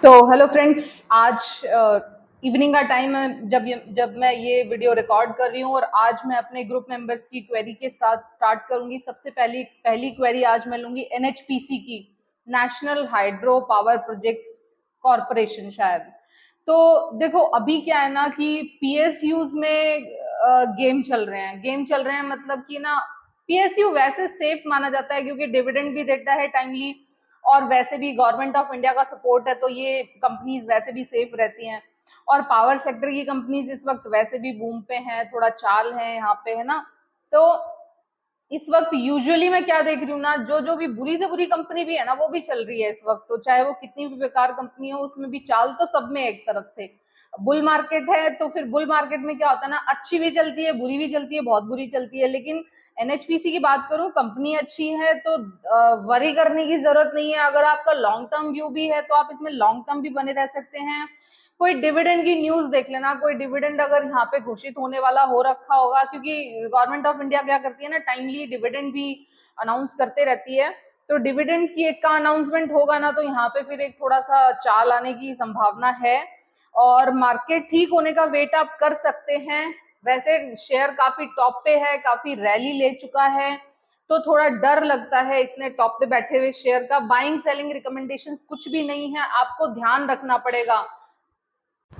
तो hello friends, आज evening का टाइम है जब मैं ये वीडियो रिकॉर्ड कर रही हूँ और आज मैं अपने ग्रुप मेंबर्स की क्वेरी के साथ स्टार्ट करूंगी। सबसे पहली क्वेरी आज मैं लूंगी एनएचपीसी की, national hydro power projects corporation शायद। तो देखो अभी क्या है ना कि पीएसयूज में गेम चल रहे हैं मतलब कि ना पीएसयू वैसे सेफ माना जाता है क्योंकि डिविडेंड भी देता है टाइमली, और वैसे भी गवर्नमेंट ऑफ इंडिया का सपोर्ट है तो ये कंपनीज वैसे भी सेफ रहती हैं। और पावर सेक्टर की कंपनीज इस वक्त वैसे भी बूम पे हैं, थोड़ा चाल है यहाँ पे, है ना। तो इस वक्त यूजुअली मैं क्या देख रही हूँ ना, जो जो भी बुरी से बुरी कंपनी भी है ना वो भी चल रही है इस वक्त। तो चाहे वो कितनी भी बेकार कंपनी हो, उसमें भी चाल तो सब में एक तरफ से। बुल मार्केट है तो फिर बुल मार्केट में क्या होता है ना, अच्छी भी चलती है, बुरी भी चलती है, बहुत बुरी चलती है। लेकिन एनएचपीसी की बात करूं, कंपनी अच्छी है तो वरी करने की जरूरत नहीं है। अगर आपका लॉन्ग टर्म व्यू भी है तो आप इसमें लॉन्ग टर्म भी बने रह सकते हैं। कोई डिविडेंड की न्यूज देख लेना, कोई डिविडेंड अगर यहाँ पे घोषित होने वाला हो रखा होगा, क्योंकि गवर्नमेंट ऑफ इंडिया क्या करती है ना, टाइमली डिविडेंड भी अनाउंस करते रहती है। तो डिविडेंड की एक का अनाउंसमेंट होगा ना तो यहाँ पे फिर एक थोड़ा सा चाल आने की संभावना है और मार्केट ठीक होने का वेट आप कर सकते हैं। वैसे शेयर काफी टॉप पे है, काफी रैली ले चुका है, तो थोड़ा डर लगता है इतने टॉप पे बैठे हुए शेयर का। बाइंग सेलिंग रिकमेंडेशंस कुछ भी नहीं है, आपको ध्यान रखना पड़ेगा।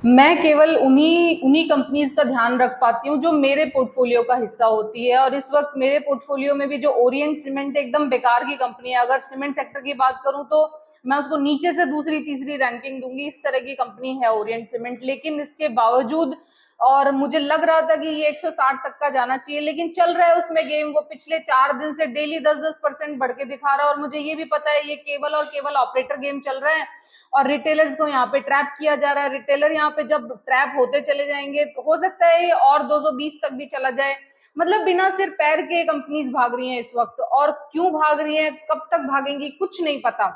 मैं केवल उन्हीं उन्हीं कंपनीज का ध्यान रख पाती हूँ जो मेरे पोर्टफोलियो का हिस्सा होती है, और इस वक्त मेरे पोर्टफोलियो में भी जो ओरिएंट सीमेंट एकदम बेकार की कंपनी है। अगर सीमेंट सेक्टर की बात करूं तो मैं उसको नीचे से दूसरी तीसरी रैंकिंग दूंगी, इस तरह की कंपनी है ओरिएंट सीमेंट। लेकिन इसके बावजूद, और मुझे लग रहा था कि ये 160 तक का जाना चाहिए, लेकिन चल रहा है उसमें गेम। वो पिछले 4 दिन से डेली 10-10% बढ़ के दिखा रहा है, और मुझे ये भी पता है ये केवल और केवल ऑपरेटर गेम चल रहा है और रिटेलर्स को यहाँ पे ट्रैप किया जा रहा है। रिटेलर यहाँ पे जब ट्रैप होते चले जाएंगे तो हो सकता है ये और 220 तक भी चला जाए। मतलब बिना सिर पैर के कंपनीज भाग रही हैं इस वक्त, और क्यों भाग रही हैं, कब तक भागेंगी, कुछ नहीं पता,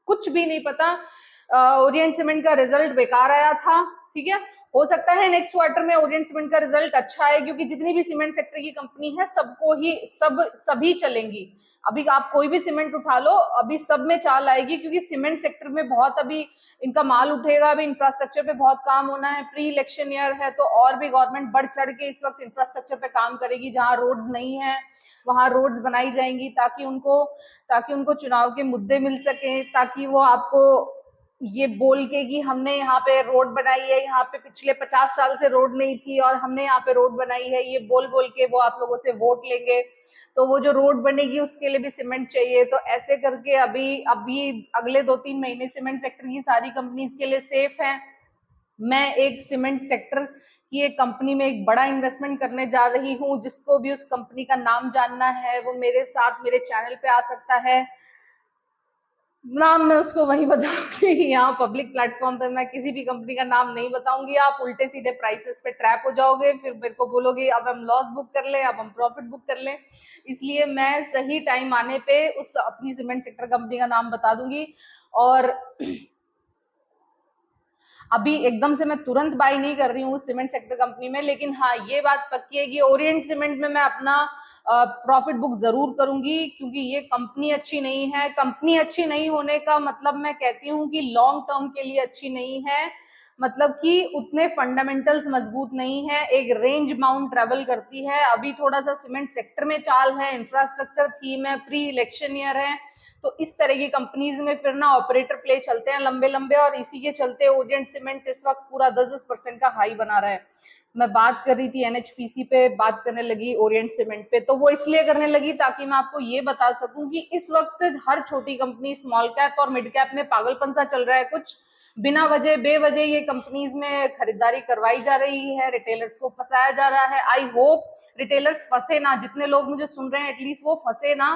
कुछ भी नहीं पता। ओरिएंट सीमेंट का रिजल्ट बेकार आया था, ठीक है। हो सकता है नेक्स्ट क्वार्टर में ओरिएंट सीमेंट का रिजल्ट अच्छा है, क्योंकि जितनी भी सीमेंट सेक्टर की कंपनी है सबको ही सभी चलेंगी। अभी आप कोई भी सीमेंट उठा लो, अभी सब में चाल आएगी, क्योंकि सीमेंट सेक्टर में बहुत अभी इनका माल उठेगा। अभी इंफ्रास्ट्रक्चर पे बहुत काम होना है, प्री इलेक्शन ईयर है, तो और भी गवर्नमेंट बढ़ चढ़ के इस वक्त इंफ्रास्ट्रक्चर पे काम करेगी। जहां रोड्स नहीं है वहां रोड्स बनाई जाएंगी, ताकि उनको चुनाव के मुद्दे मिल सके, ताकि वो आपको ये बोल के कि हमने यहाँ पे रोड बनाई है, यहाँ पे पिछले 50 साल से रोड नहीं थी और हमने यहाँ पे रोड बनाई है, ये बोल बोल के वो आप लोगों से वोट लेंगे। तो वो जो रोड बनेगी उसके लिए भी सीमेंट चाहिए। तो ऐसे करके अभी अभी अगले 2-3 महीने सीमेंट सेक्टर की सारी कंपनीज के लिए सेफ है। मैं एक सीमेंट सेक्टर की एक कंपनी में एक बड़ा इन्वेस्टमेंट करने जा रही हूँ। जिसको भी उस कंपनी का नाम जानना है वो मेरे साथ मेरे चैनल पे आ सकता है। नाम मैं उसको वही बताऊंगी, यहाँ पब्लिक प्लेटफॉर्म पे मैं किसी भी कंपनी का नाम नहीं बताऊंगी। आप उल्टे सीधे प्राइसेस पे ट्रैप हो जाओगे, फिर मेरे को बोलोगे अब हम लॉस बुक कर ले, अब हम प्रॉफिट बुक कर ले। इसलिए मैं सही टाइम आने पे उस अपनी सीमेंट सेक्टर कंपनी का नाम बता दूंगी। और अभी एकदम से मैं तुरंत बाई नहीं कर रही हूँ सीमेंट सेक्टर कंपनी में, लेकिन हाँ ये बात पक्की है कि ओरिएंट सीमेंट में मैं अपना प्रॉफिट बुक जरूर करूंगी, क्योंकि ये कंपनी अच्छी नहीं है। कंपनी अच्छी नहीं होने का मतलब मैं कहती हूँ कि लॉन्ग टर्म के लिए अच्छी नहीं है, मतलब कि उतने फंडामेंटल्स मजबूत नहीं है, एक रेंज बाउंड ट्रेवल करती है। अभी थोड़ा सा सीमेंट सेक्टर में चाल है, इंफ्रास्ट्रक्चर थीम है, प्री इलेक्शन ईयर है, तो इस तरह की कंपनीज में फिर ना ऑपरेटर प्ले चलते हैं लंबे लंबे, और इसी के चलते ओरिएंट सीमेंट इस वक्त पूरा 10-10% का हाई बना रहा है। मैं बात कर रही थी एनएचपीसी पे, बात करने लगी ओरिएंट सीमेंट पे, तो वो इसलिए करने लगी ताकि मैं आपको ये बता सकूं कि इस वक्त हर छोटी कंपनी, स्मॉल कैप और मिड कैप में पागलपन सा चल रहा है। कुछ बिना वजह बेवजह ये कंपनीज में खरीदारी करवाई जा रही है, रिटेलर्स को फंसाया जा रहा है। आई होप रिटेलर्स फंसे ना, जितने लोग मुझे सुन रहे हैं एटलीस्ट वो फंसे ना,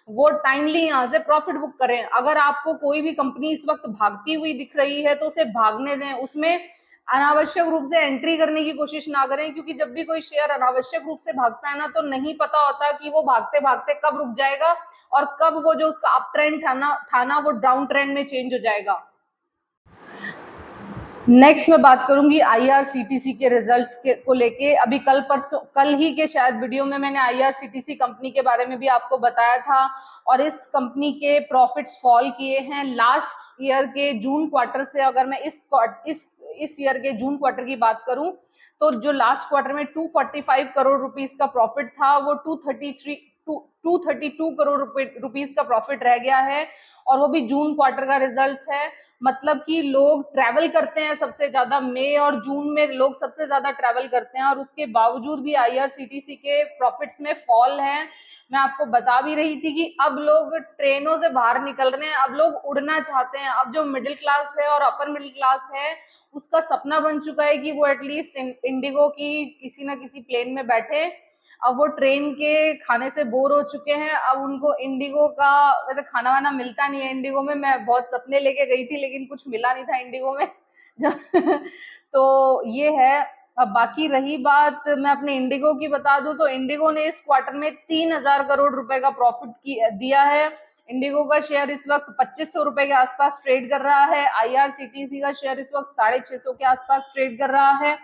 वो टाइमली यहाँ से प्रॉफिट बुक करें। अगर आपको कोई भी कंपनी इस वक्त भागती हुई दिख रही है तो उसे भागने दें, उसमें अनावश्यक रूप से एंट्री करने की कोशिश ना करें, क्योंकि जब भी कोई शेयर अनावश्यक रूप से भागता है ना तो नहीं पता होता कि वो भागते भागते कब रुक जाएगा और कब वो जो उसका अप ट्रेंड था ना वो डाउन ट्रेंड में चेंज हो जाएगा। नेक्स्ट मैं बात करूंगी आईआरसीटीसी के रिजल्ट्स को लेके। अभी कल ही के शायद वीडियो में मैंने आईआरसीटीसी कंपनी के बारे में भी आपको बताया था, और इस कंपनी के प्रॉफिट्स फॉल किए हैं लास्ट ईयर के जून क्वार्टर से। अगर मैं इस ईयर के जून क्वार्टर की बात करूं तो जो लास्ट क्वार्टर में 245 करोड़ रुपीस का प्रॉफिट था वो 232 करोड़ रुपीस का प्रॉफिट रह गया है, और वो भी जून क्वार्टर का रिजल्ट्स है। मतलब कि लोग ट्रैवल करते हैं सबसे ज्यादा, मई और जून में लोग सबसे ज्यादा ट्रैवल करते हैं, और उसके बावजूद भी आईआरसीटीसी के प्रॉफिट्स में फॉल है। मैं आपको बता भी रही थी कि अब लोग ट्रेनों से बाहर निकल रहे हैं, अब लोग उड़ना चाहते हैं। अब जो मिडिल क्लास है और अपर मिडिल क्लास है उसका सपना बन चुका है कि वो एटलीस्ट इंडिगो की किसी ना किसी प्लेन में बैठे। अब वो ट्रेन के खाने से बोर हो चुके हैं, अब उनको इंडिगो का वैसे खाना वाना मिलता नहीं है इंडिगो में। मैं बहुत सपने लेके गई थी लेकिन कुछ मिला नहीं था इंडिगो में तो ये है। अब बाकी रही बात मैं अपने इंडिगो की बता दूं तो इंडिगो ने इस क्वार्टर में 3000 करोड़ रुपए का प्रॉफिट दिया है। इंडिगो का शेयर इस वक्त 2500 रुपए के आसपास ट्रेड कर रहा है। आईआरसीटीसी का शेयर इस वक्त 650 के आसपास ट्रेड कर रहा है।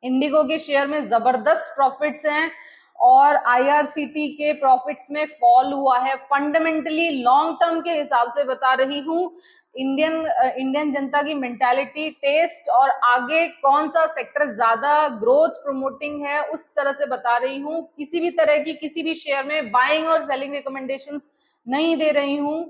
इंडिगो के शेयर में जबरदस्त प्रॉफिट्स हैं और आईआरसीटी के प्रॉफिट्स में फॉल हुआ है। फंडामेंटली लॉन्ग टर्म के हिसाब से बता रही हूँ, इंडियन जनता की मेंटालिटी, टेस्ट और आगे कौन सा सेक्टर ज्यादा ग्रोथ प्रमोटिंग है उस तरह से बता रही हूँ। किसी भी तरह की किसी भी शेयर में बाइंग और सेलिंग रिकमेंडेशंस नहीं दे रही हूँ।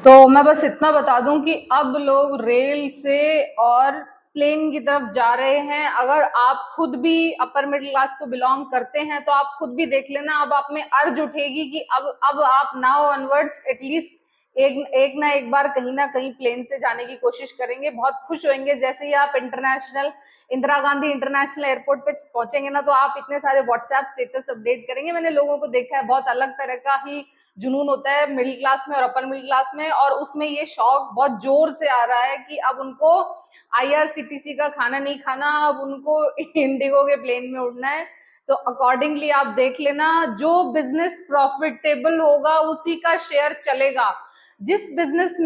तो मैं बस इतना बता दूं कि अब लोग रेल से और प्लेन की तरफ जा रहे हैं। अगर आप खुद भी अपर मिडिल क्लास को बिलोंग करते हैं तो आप खुद भी देख लेना, अब आप में अर्ज उठेगी कि अब आप नाउ ऑनवर्ड्स एटलीस्ट एक ना एक बार कहीं ना कहीं प्लेन से जाने की कोशिश करेंगे। बहुत खुश होंगे जैसे ही आप इंदिरा गांधी इंटरनेशनल एयरपोर्ट पे पहुंचेंगे ना, तो आप इतने सारे व्हाट्सएप स्टेटस अपडेट करेंगे। मैंने लोगों को देखा है, बहुत अलग तरह का ही जुनून होता है मिडिल क्लास में और अपर मिडिल क्लास में, और उसमें ये शौक बहुत जोर से आ रहा है कि अब उनको आईआरसीटीसी का खाना नहीं खाना, अब उनको इंडिगो के प्लेन में उड़ना है। तो अकॉर्डिंगली आप देख लेना, जो बिजनेस प्रॉफिटेबल होगा उसी का शेयर चलेगा। जिस बिजनेस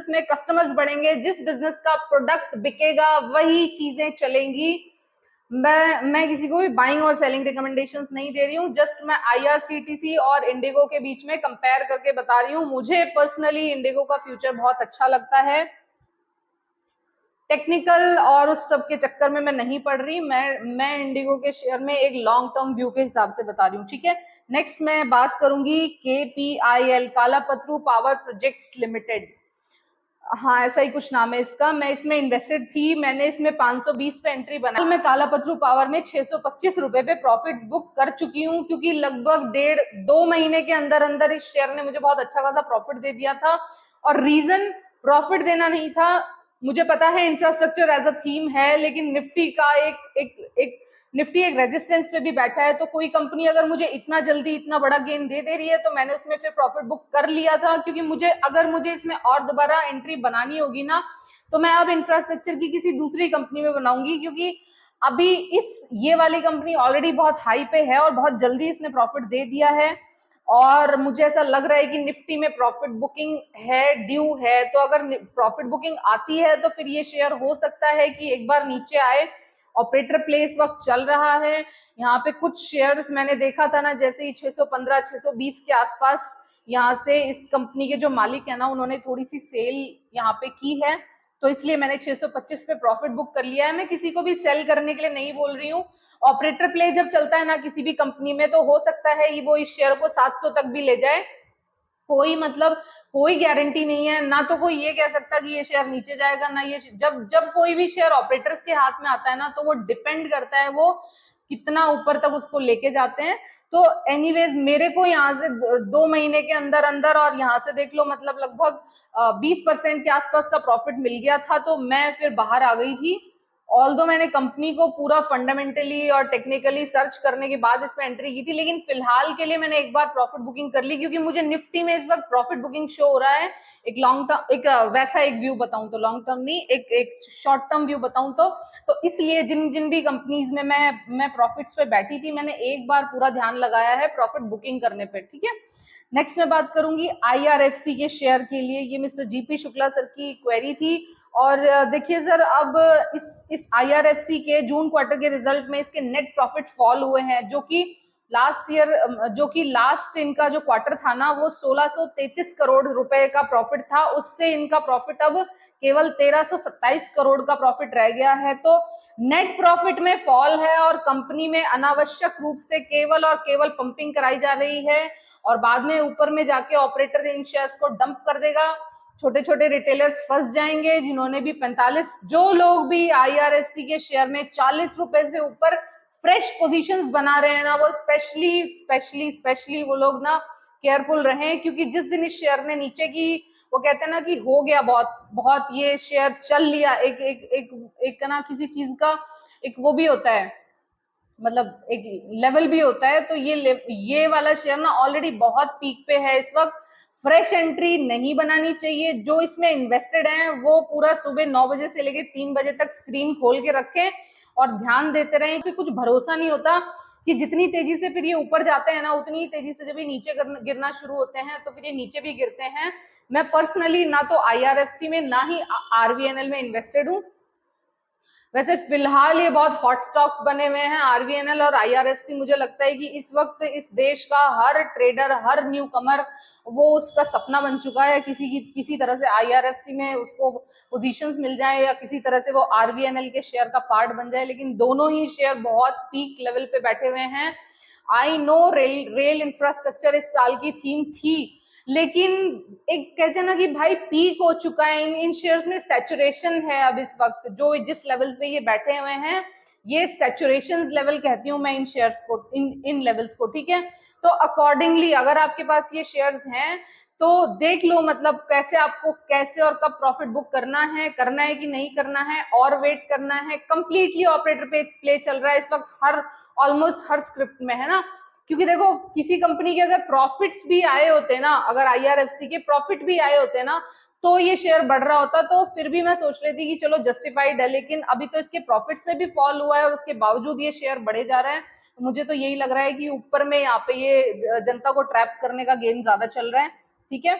में कस्टमर्स बढ़ेंगे, जिस बिजनेस का प्रोडक्ट बिकेगा, वही चीजें चलेंगी। मैं किसी को भी बाइंग और सेलिंग रिकमेंडेशंस नहीं दे रही हूँ, जस्ट मैं आईआरसीटीसी और इंडिगो के बीच में कंपेयर करके बता रही हूँ। मुझे पर्सनली इंडिगो का फ्यूचर बहुत अच्छा लगता है। टेक्निकल और उस सब के चक्कर में मैं नहीं पड़ रही, मैं इंडिगो के शेयर में एक लॉन्ग टर्म व्यू के हिसाब से बता रही हूँ, ठीक है। नेक्स्ट मैं बात करूंगी KPIL, कालापत्रू पावर प्रोजेक्ट्स लिमिटेड। हाँ, ऐसा ही कुछ नाम है इसका। मैं इसमें इन्वेस्टेड थी, मैंने इसमें 520 पे एंट्री बनाई। मैं कालापत्रू पावर में 625 रुपए पे प्रॉफिट्स बुक कर चुकी हूँ, क्योंकि लगभग 1.5-2 महीने के अंदर अंदर इस शेयर ने मुझे बहुत अच्छा खासा प्रॉफिट दे दिया था। और रीजन प्रॉफिट देना नहीं था, मुझे पता है इंफ्रास्ट्रक्चर एज अ थीम है, लेकिन निफ्टी एक रेजिस्टेंस पे भी बैठा है। तो कोई कंपनी अगर मुझे इतना जल्दी इतना बड़ा गेन दे रही है तो मैंने उसमें फिर प्रॉफिट बुक कर लिया था, क्योंकि अगर मुझे इसमें और दोबारा एंट्री बनानी होगी ना, तो मैं अब इंफ्रास्ट्रक्चर की किसी दूसरी कंपनी में बनाऊंगी, क्योंकि अभी ये वाली कंपनी ऑलरेडी बहुत हाई पे है और बहुत जल्दी इसने प्रॉफिट दे दिया है। और मुझे ऐसा लग रहा है कि निफ्टी में प्रॉफिट बुकिंग है, ड्यू है। तो अगर प्रॉफिट बुकिंग आती है तो फिर ये शेयर हो सकता है कि एक बार नीचे आए। ऑपरेटर प्ले इस वक्त चल रहा है। यहाँ पे कुछ शेयर्स मैंने देखा था ना, जैसे ही 615 620 के आसपास, यहाँ से इस कंपनी के जो मालिक है ना, उन्होंने थोड़ी सी सेल यहाँ पे की है, तो इसलिए मैंने 625 पे प्रॉफिट बुक कर लिया है। मैं किसी को भी सेल करने के लिए नहीं बोल रही हूँ। ऑपरेटर प्ले जब चलता है ना किसी भी कंपनी में, तो हो सकता है वो इस शेयर को 700 तक भी ले जाए। कोई गारंटी नहीं है ना, तो कोई ये कह सकता कि ये शेयर नीचे जाएगा ना। ये जब कोई भी शेयर ऑपरेटर्स के हाथ में आता है ना, तो वो डिपेंड करता है वो कितना ऊपर तक उसको लेके जाते हैं। तो एनीवेज मेरे को यहाँ से 2 महीने के अंदर अंदर, और यहाँ से देख लो, मतलब लगभग 20% के आसपास का प्रॉफिट मिल गया था। तो मैं फिर बाहर आ गई थी। ऑल्दो मैंने कंपनी को पूरा फंडामेंटली और टेक्निकली सर्च करने के बाद इसमें एंट्री की थी, लेकिन फिलहाल के लिए मैंने एक बार प्रॉफिट बुकिंग कर ली, क्योंकि मुझे निफ्टी में इस वक्त प्रॉफिट बुकिंग शो हो रहा है। एक लॉन्ग टर्म, वैसा एक व्यू बताऊं तो, लॉन्ग टर्म नहीं, एक शॉर्ट टर्म व्यू बताऊं तो इसलिए जिन भी कंपनीज में मैं प्रॉफिट्स पे बैठी थी, मैंने एक बार पूरा ध्यान लगाया है प्रॉफिट बुकिंग करने पे, ठीक है। नेक्स्ट मैं बात करूंगी IRFC के शेयर के लिए। ये मिस्टर जीपी शुक्ला सर की क्वेरी थी। और देखिए सर, अब इस IRFC के जून क्वार्टर के रिजल्ट में इसके नेट प्रॉफिट फॉल हुए हैं, जो कि लास्ट इनका जो क्वार्टर था ना, वो 1633 करोड़ रुपए का प्रॉफिट था। उससे इनका प्रॉफिट अब केवल 1327 करोड़ का प्रॉफिट रह गया है। तो नेट प्रॉफिट में फॉल है और कंपनी में अनावश्यक रूप से केवल और केवल पंपिंग कराई जा रही है, और बाद में ऊपर में जाके ऑपरेटर इन शेयर्स को डंप कर देगा। छोटे छोटे रिटेलर्स फंस जाएंगे, जिन्होंने भी 45, जो लोग भी IRFC के शेयर में 40 रुपए से ऊपर फ्रेश पोजीशंस बना रहे हैं ना, वो स्पेशली वो लोग ना केयरफुल रहें, क्योंकि जिस दिन इस शेयर ने नीचे की, वो कहते हैं ना कि हो गया बहुत ये शेयर चल लिया, एक ना किसी चीज का एक वो भी होता है, मतलब एक लेवल भी होता है। तो ये वाला शेयर ना ऑलरेडी बहुत पीक पे है इस वक्त। फ्रेश एंट्री नहीं बनानी चाहिए। जो इसमें इन्वेस्टेड हैं वो पूरा सुबह 9 बजे से लेकर 3 बजे तक स्क्रीन खोल के रखें और ध्यान देते रहें। फिर कुछ भरोसा नहीं होता कि जितनी तेजी से फिर ये ऊपर जाते हैं ना, उतनी ही तेजी से जब ये नीचे गिरना शुरू होते हैं तो फिर ये नीचे भी गिरते हैं। मैं पर्सनली ना तो IRFC में ना ही RVNL में इन्वेस्टेड हूँ। वैसे फिलहाल ये बहुत हॉट स्टॉक्स बने हुए हैं RVNL और IRFC। मुझे लगता है कि इस वक्त इस देश का हर ट्रेडर, हर न्यू कमर, वो उसका सपना बन चुका है किसी तरह से IRFC में उसको पोजीशंस मिल जाए या किसी तरह से वो RVNL के शेयर का पार्ट बन जाए। लेकिन दोनों ही शेयर बहुत पीक लेवल पे बैठे हुए हैं। आई नो रेल इंफ्रास्ट्रक्चर इस साल की थीम थी, लेकिन एक कहते हैं ना कि भाई पीक हो चुका है। इन शेयर्स में सैचुरेशन है अब इस वक्त, जो जिस लेवल्स पे ये बैठे हुए हैं, ये सैचुरेशन लेवल कहती हूँ मैं इन शेयर्स को, इन लेवल्स को, ठीक है। तो अकॉर्डिंगली अगर आपके पास ये शेयर्स हैं तो देख लो, मतलब कैसे आपको कैसे और कब प्रॉफिट बुक करना है कि नहीं करना है, और वेट करना है। कंप्लीटली ऑपरेटर पे प्ले चल रहा है इस वक्त ऑलमोस्ट हर स्क्रिप्ट में, है ना। क्योंकि देखो, किसी कंपनी के अगर प्रॉफिट्स भी आए होते ना, अगर IRFC के प्रॉफिट भी आए होते ना, तो ये शेयर बढ़ रहा होता, तो फिर भी मैं सोच रही थी कि चलो जस्टिफाइड है। लेकिन अभी तो इसके प्रॉफिट्स में भी फॉल हुआ है और उसके बावजूद ये शेयर बढ़े जा रहा है। तो मुझे तो यही लग रहा है कि ऊपर में यहाँ पे ये जनता को ट्रैप करने का गेम ज्यादा चल रहा है, ठीक है।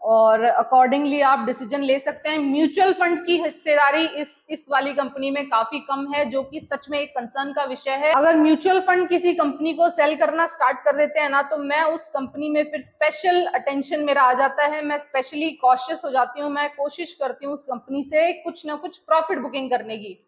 और अकॉर्डिंगली आप डिसीजन ले सकते हैं। म्यूचुअल फंड की हिस्सेदारी इस वाली कंपनी में काफी कम है, जो कि सच में एक कंसर्न का विषय है। अगर म्यूचुअल फंड किसी कंपनी को सेल करना स्टार्ट कर देते हैं ना, तो मैं उस कंपनी में फिर स्पेशल अटेंशन मेरा आ जाता है। मैं स्पेशली कॉशियस हो जाती हूँ। मैं कोशिश करती हूँ उस कंपनी से कुछ ना कुछ प्रॉफिट बुकिंग करने की।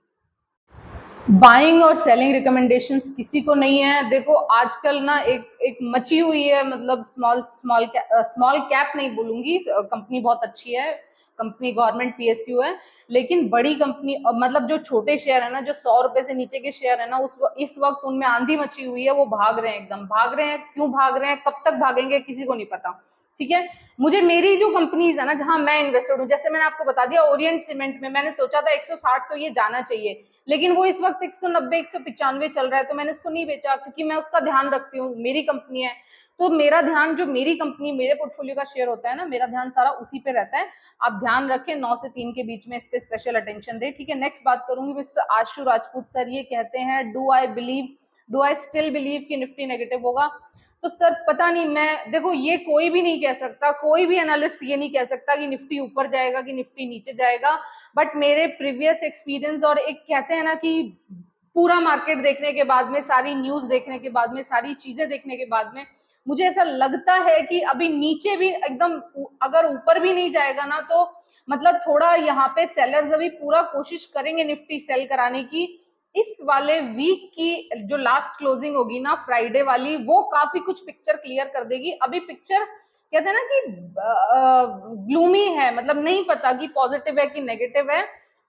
बाइंग और सेलिंग रिकमेंडेशंस किसी को नहीं है। देखो, आजकल ना एक मची हुई है, मतलब स्मॉल कैप नहीं बोलूंगी, कंपनी बहुत अच्छी है, कंपनी गवर्नमेंट PSU है, लेकिन बड़ी कंपनी, मतलब जो छोटे शेयर है ना, जो 100 रुपए से नीचे के शेयर है ना, इस वक्त उनमें आंधी मची हुई है। वो भाग रहे हैं, एकदम भाग रहे हैं। क्यों भाग रहे हैं, कब तक भागेंगे, किसी को नहीं पता, ठीक है। मुझे मेरी जो कंपनीज है ना, जहां मैं इन्वेस्टेड हूँ, जैसे मैंने आपको बता दिया, ओरिएंट सीमेंट में मैंने सोचा था 160 तो ये जाना चाहिए, लेकिन वो इस वक्त 190 195 चल रहा है, तो मैंने इसको नहीं बेचा, क्योंकि मैं उसका ध्यान रखती हूँ, मेरी कंपनी है। तो मेरा ध्यान, जो मेरी कंपनी, मेरे पोर्टफोलियो का शेयर होता है ना, मेरा ध्यान सारा उसी पे रहता है। आप ध्यान रखें, 9 से 3 के बीच में इस पे स्पेशल अटेंशन दे, ठीक है। नेक्स्ट बात करूंगी मिस्टर आशु राजपूत सर। ये कहते हैं, डू आई स्टिल बिलीव कि निफ्टी नेगेटिव होगा। तो सर पता नहीं, मैं देखो, ये कोई भी नहीं कह सकता, कोई भी एनालिस्ट ये नहीं कह सकता कि निफ्टी ऊपर जाएगा कि निफ्टी नीचे जाएगा। बट मेरे प्रीवियस एक्सपीरियंस और एक कहते हैं ना कि पूरा मार्केट देखने के बाद में, सारी न्यूज देखने के बाद में, सारी चीजें देखने के बाद में, मुझे ऐसा लगता है कि अभी नीचे भी एकदम, अगर ऊपर भी नहीं जाएगा ना, तो मतलब थोड़ा यहाँ पे सेलर्स अभी पूरा कोशिश करेंगे निफ्टी सेल कराने की। इस वाले वीक की जो लास्ट क्लोजिंग होगी ना, फ्राइडे वाली, वो काफी कुछ पिक्चर क्लियर कर देगी। अभी पिक्चर कहते हैं ना कि ग्लूमी है, मतलब नहीं पता कि पॉजिटिव है कि नेगेटिव है।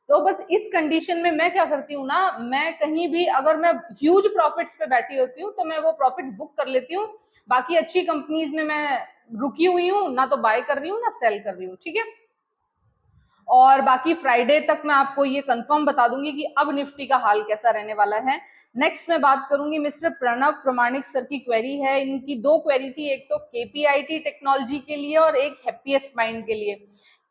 तो बस इस कंडीशन में मैं क्या करती हूँ ना, मैं कहीं भी अगर मैं ह्यूज प्रॉफिट्स पे बैठी होती हूँ तो मैं वो प्रॉफिट्स बुक कर लेती हूँ। बाकी अच्छी कंपनीज में मैं रुकी हुई हूँ, ना तो बाय कर रही हूँ ना सेल कर रही हूँ, ठीक है। और बाकी फ्राइडे तक मैं आपको ये कंफर्म बता दूंगी कि अब निफ्टी का हाल कैसा रहने वाला है। नेक्स्ट मैं बात करूंगी मिस्टर प्रणव प्रमाणिक सर की क्वेरी है। इनकी 2 क्वेरी थी, एक तो KPIT टेक्नोलॉजी के लिए और एक हैप्पीएस्ट माइंड के लिए।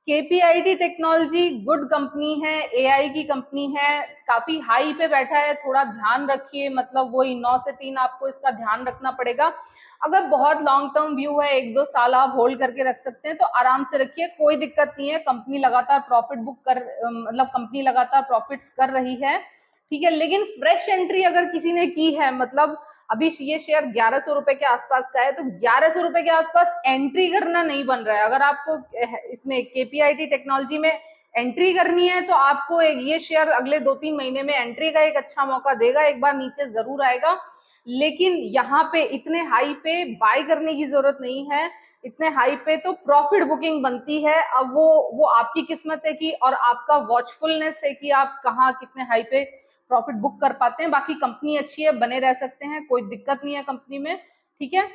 केपीआईटी टेक्नोलॉजी गुड कंपनी है, एआई की कंपनी है, काफी हाई पे बैठा है, थोड़ा ध्यान रखिए, मतलब वही 9 से 3 आपको इसका ध्यान रखना पड़ेगा। अगर बहुत लॉन्ग टर्म व्यू है, 1-2 साल आप होल्ड करके रख सकते हैं तो आराम से रखिए, कोई दिक्कत नहीं है। कंपनी लगातार प्रॉफिट बुक कर मतलब कंपनी लगातार प्रॉफिट्स कर रही है, ठीक है। लेकिन फ्रेश एंट्री अगर किसी ने की है, मतलब अभी ये शेयर 1100 रुपए के आसपास का है, तो 1100 रुपए के आसपास एंट्री करना नहीं बन रहा है। अगर आपको इसमें केपीआईटी टेक्नोलॉजी में एंट्री करनी है तो आपको ये शेयर अगले 2-3 महीने में एंट्री का एक अच्छा मौका देगा, एक बार नीचे जरूर आएगा, लेकिन यहाँ पे इतने हाई पे बाय करने की जरूरत नहीं है। इतने हाई पे तो प्रॉफिट बुकिंग बनती है। अब वो आपकी किस्मत है कि और आपका वॉचफुलनेस है कि आप कहाँ कितने हाई पे प्रॉफिट बुक कर पाते हैं। बाकी कंपनी अच्छी है, बने रह सकते हैं, कोई दिक्कत नहीं है कंपनी में, ठीक है।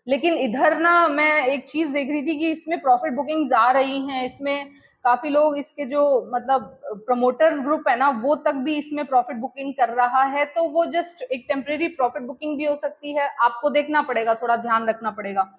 लेकिन इधर ना मैं एक चीज देख रही थी कि इसमें प्रॉफिट बुकिंग्स आ रही हैं, इसमें काफी लोग इसके जो मतलब प्रमोटर्स ग्रुप है ना, वो तक भी इसमें प्रॉफिट बुकिंग कर रहा है, तो वो जस्ट एक टेम्परेरी प्रॉफिट बुकिंग भी हो सकती है, आपको देखना पड़ेगा, थोड़ा ध्यान रखना पड़ेगा।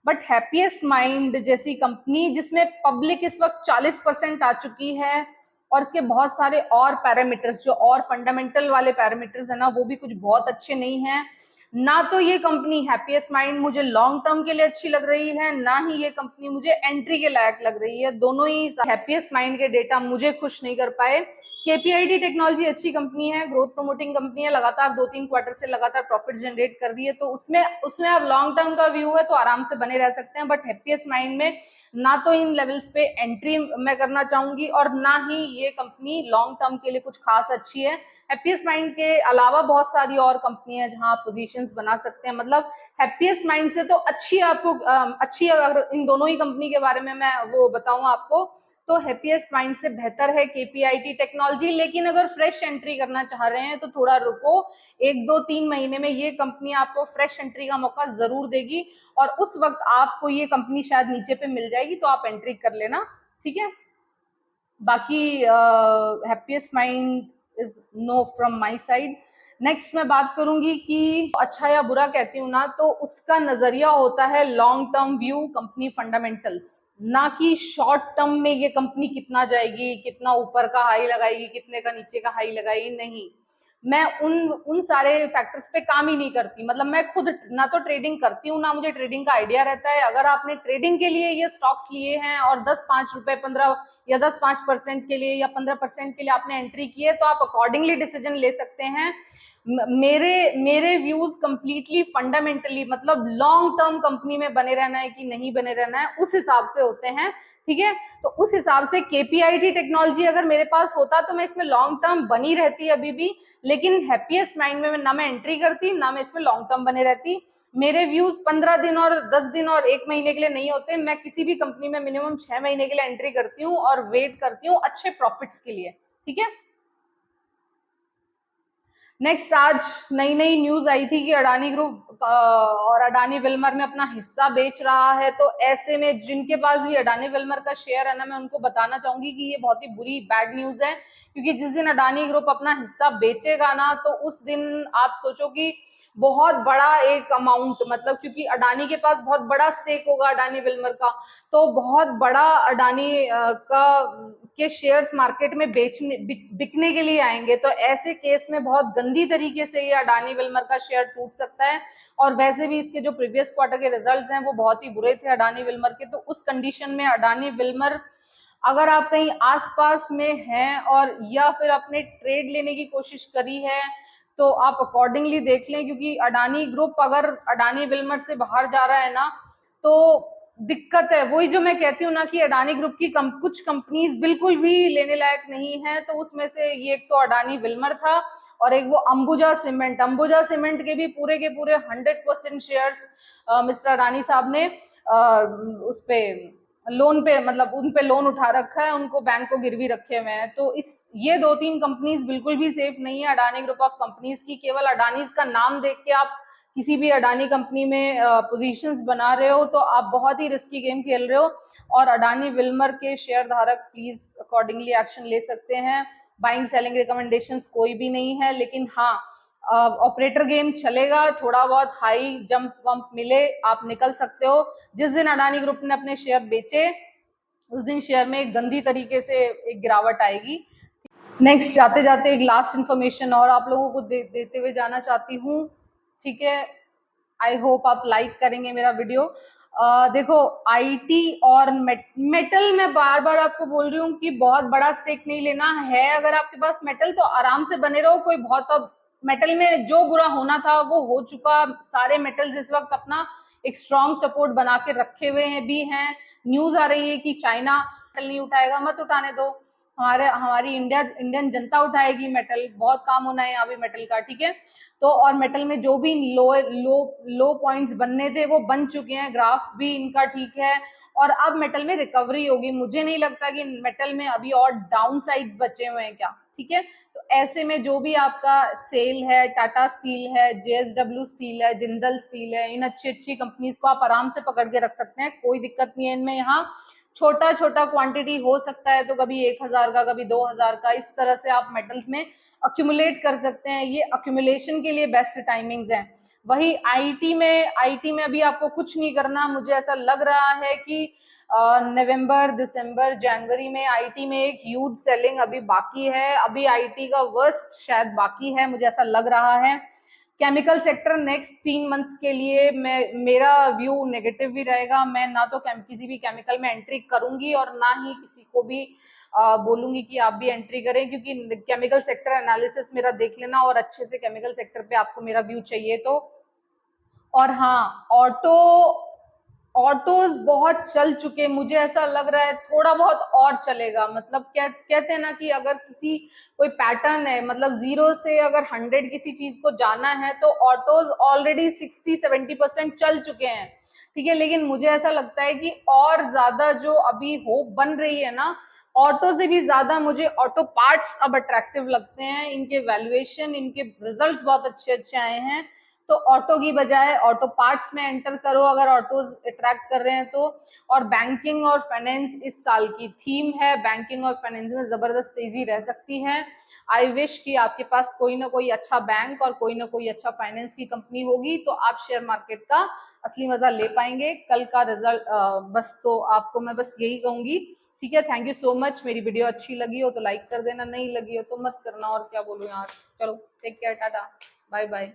बट हैप्पीएस्ट माइंड जैसी कंपनी जिसमें पब्लिक इस वक्त 40% आ चुकी है और इसके बहुत सारे और पैरामीटर्स जो और फंडामेंटल वाले पैरामीटर्स है ना, वो भी कुछ बहुत अच्छे नहीं है। ना तो ये कंपनी हैप्पीएस्ट माइंड मुझे लॉन्ग टर्म के लिए अच्छी लग रही है, ना ही ये कंपनी मुझे एंट्री के लायक लग रही है। दोनों ही हैप्पीएस्ट माइंड के डेटा मुझे खुश नहीं कर पाए। केपीआईटी टेक्नोलॉजी अच्छी कंपनी है, ग्रोथ प्रमोटिंग कंपनी है, लगातार 2-3 क्वार्टर से लगातार प्रॉफिट जनरेट कर रही है, तो उसमें उसमें अब लॉन्ग टर्म का व्यू है तो आराम से बने रह सकते हैं। बट हैप्पीएस्ट माइंड में ना तो इन लेवल्स पे एंट्री मैं करना चाहूंगी और ना ही ये कंपनी लॉन्ग टर्म के लिए कुछ खास अच्छी है। हैप्पीएस्ट माइंड के अलावा बहुत सारी और कंपनी है जहां आप पोजीशंस बना सकते हैं। मतलब हैप्पीएस्ट माइंड से तो अच्छी आपको अच्छी, अगर इन दोनों ही कंपनी के बारे में मैं वो बताऊं आपको, तो हैप्पीएस्ट माइंड से बेहतर है केपीआईटी टेक्नोलॉजी। लेकिन अगर फ्रेश एंट्री करना चाह रहे हैं तो थोड़ा रुको, 1-2-3 महीने में ये कंपनी आपको फ्रेश एंट्री का मौका जरूर देगी और उस वक्त आपको ये कंपनी शायद नीचे पे मिल जाएगी, तो आप एंट्री कर लेना, ठीक है। बाकी happiest mind is know from my side. Next मैं बात करूंगी कि अच्छा या बुरा कहती हूँ ना, तो उसका नजरिया होता है long term view, company fundamentals, ना कि शॉर्ट टर्म में ये कंपनी कितना जाएगी, कितना ऊपर का हाई लगाएगी, कितने का नीचे का हाई लगाएगी, नहीं। मैं उन सारे फैक्टर्स पे काम ही नहीं करती। मतलब मैं खुद ना तो ट्रेडिंग करती हूँ, ना मुझे ट्रेडिंग का आइडिया रहता है। अगर आपने ट्रेडिंग के लिए ये स्टॉक्स लिए हैं और 10-5 रुपए 15 या 10-5% के लिए या 15% के लिए आपने एंट्री की है, तो आप अकॉर्डिंगली डिसीजन ले सकते हैं। मेरे मेरे व्यूज कंप्लीटली फंडामेंटली, मतलब लॉन्ग टर्म कंपनी में बने रहना है कि नहीं बने रहना है, उस हिसाब से होते हैं, ठीक है। तो उस हिसाब से केपीआईटी टेक्नोलॉजी अगर मेरे पास होता तो मैं इसमें लॉन्ग टर्म बनी रहती अभी भी, लेकिन हैप्पीएस्ट माइंड में ना मैं एंट्री करती, ना मैं इसमें लॉन्ग टर्म बने रहती। मेरे व्यूज 15 दिन और 10 दिन और 1 महीने के लिए नहीं होते। मैं किसी भी कंपनी में मिनिमम 6 महीने के लिए एंट्री करती हूँ और वेट करती हूँ अच्छे प्रॉफिट्स के लिए, ठीक है। नेक्स्ट, आज नई नई न्यूज आई थी कि अडानी ग्रुप और अडानी विल्मर में अपना हिस्सा बेच रहा है। तो ऐसे में जिनके पास भी अडानी विल्मर का शेयर है ना, मैं उनको बताना चाहूंगी कि ये बहुत ही बुरी बैड न्यूज है, क्योंकि जिस दिन अडानी ग्रुप अपना हिस्सा बेचेगा ना, तो उस दिन आप सोचो कि बहुत बड़ा एक अमाउंट, मतलब क्योंकि अडानी के पास बहुत बड़ा स्टेक होगा अडानी विल्मर का, तो बहुत बड़ा अडानी का के शेयर्स मार्केट में बिकने के लिए आएंगे। तो ऐसे केस में बहुत गंदी तरीके से ये अडानी विल्मर का शेयर टूट सकता है। और वैसे भी इसके जो प्रीवियस क्वार्टर के रिजल्ट्स हैं वो बहुत ही बुरे थे अडानी विल्मर के। तो उस कंडीशन में अडानी विल्मर, अगर आप कहीं आसपास में हैं और या फिर आपने ट्रेड लेने की कोशिश करी है, तो आप अकॉर्डिंगली देख लें, क्योंकि अडानी ग्रुप अगर अडानी विल्मर से बाहर जा रहा है ना, तो दिक्कत है। वही जो मैं कहती हूँ ना कि अडानी ग्रुप की कुछ कंपनीज बिल्कुल भी लेने लायक नहीं है, तो उसमें से ये एक तो अडानी विल्मर था और एक वो अंबुजा सीमेंट। अंबुजा सीमेंट के भी पूरे 100% शेयर्स मिस्टर अडानी साहब ने उस पे लोन पे, मतलब उन पे लोन उठा रखा है, उनको बैंक को गिरवी रखे हुए हैं। तो इस ये 2-3 कंपनीज बिल्कुल भी सेफ नहीं है अडानी ग्रुप ऑफ कंपनीज की। केवल अडानीज का नाम देख के आप किसी भी अडानी कंपनी में पोजीशंस बना रहे हो तो आप बहुत ही रिस्की गेम खेल रहे हो। और अडानी विल्मर के शेयर धारक प्लीज अकॉर्डिंगली एक्शन ले सकते हैं। बाइंग सेलिंग रिकमेंडेशंस कोई भी नहीं है, लेकिन हाँ, ऑपरेटर गेम चलेगा। थोड़ा बहुत हाई जंप वंप मिले आप निकल सकते हो। जिस दिन अडानी ग्रुप ने अपने शेयर बेचे उस दिन शेयर में एक गंदी तरीके से एक गिरावट आएगी। नेक्स्ट जाते जाते एक लास्ट इन्फॉर्मेशन और आप लोगों को देते हुए जाना चाहती हूँ, ठीक है। आई होप आप लाइक करेंगे मेरा वीडियो। देखो आईटी और मेटल, मैं बार बार आपको बोल रही हूँ कि बहुत बड़ा स्टेक नहीं लेना है। अगर आपके पास मेटल तो आराम से बने रहो, कोई बहुत, अब मेटल में जो बुरा होना था वो हो चुका। सारे मेटल्स इस वक्त अपना एक स्ट्रॉन्ग सपोर्ट बना के रखे हुए हैं भी हैं। न्यूज आ रही है कि चाइना मेटल नहीं उठाएगा, मत उठाने दो, हमारी इंडियन जनता उठाएगी मेटल। बहुत काम होना है यहाँ भी मेटल का, ठीक है। तो और मेटल में जो भी लो पॉइंट्स बनने थे वो बन चुके हैं, ग्राफ भी इनका ठीक है, और अब मेटल में रिकवरी होगी। मुझे नहीं लगता कि मेटल में अभी और डाउन साइड्स बचे हुए हैं क्या, ठीक है। तो ऐसे में जो भी आपका सेल है, टाटा स्टील है, जेएसडब्ल्यू स्टील है, जिंदल स्टील है, इन अच्छी अच्छी कंपनीज को आप आराम से पकड़ के रख सकते हैं, कोई दिक्कत नहीं है इनमें। यहाँ छोटा छोटा क्वांटिटी हो सकता है, तो कभी 1000 का, कभी 2000 का, इस तरह से आप मेटल्स में अक्यूमुलेट कर सकते हैं। ये अक्यूमुलेशन के लिए बेस्ट टाइमिंग्स हैं। वही आईटी में अभी आपको कुछ नहीं करना। मुझे ऐसा लग रहा है कि नवंबर, दिसंबर, जनवरी में आईटी में एक ह्यूज सेलिंग अभी बाकी है। अभी आईटी का वर्स्ट शायद बाकी है, मुझे ऐसा लग रहा है। केमिकल सेक्टर नेक्स्ट 3 मंथ्स के लिए मेरा व्यू नेगेटिव ही रहेगा। मैं ना तो किसी भी केमिकल में एंट्री करूंगी और ना ही किसी को भी बोलूंगी कि आप भी एंट्री करें, क्योंकि केमिकल सेक्टर एनालिसिस मेरा देख लेना और अच्छे से केमिकल सेक्टर पे आपको मेरा व्यू चाहिए तो। और हाँ, ऑटोज बहुत चल चुके, मुझे ऐसा लग रहा है थोड़ा बहुत और चलेगा। मतलब क्या कहते हैं ना कि अगर कोई पैटर्न है, मतलब 0 से अगर 100 किसी चीज को जाना है, तो ऑटोज ऑलरेडी 60-70% चल चुके हैं, ठीक है। लेकिन मुझे ऐसा लगता है कि और ज्यादा जो अभी होप बन रही है ना, ऑटो से भी ज्यादा मुझे ऑटो पार्ट्स अब अट्रैक्टिव लगते हैं। इनके वैल्यूएशन, इनके रिजल्ट्स बहुत अच्छे अच्छे आए हैं। तो ऑटो की बजाय ऑटो पार्ट्स में एंटर करो अगर ऑटोज अट्रैक्ट कर रहे हैं तो। और बैंकिंग और फाइनेंस इस साल की थीम है, बैंकिंग और फाइनेंस में जबरदस्त तेजी रह सकती है। आई विश कि आपके पास कोई ना कोई अच्छा बैंक और कोई ना कोई अच्छा फाइनेंस की कंपनी होगी, तो आप शेयर मार्केट का असली मजा ले पाएंगे। कल का रिजल्ट बस, तो आपको मैं बस यही कहूंगी, ठीक है। Thank you so much. मेरी वीडियो अच्छी लगी हो तो लाइक कर देना, नहीं लगी हो तो मत करना, और क्या बोलूं यार। चलो take care, tata, bye bye.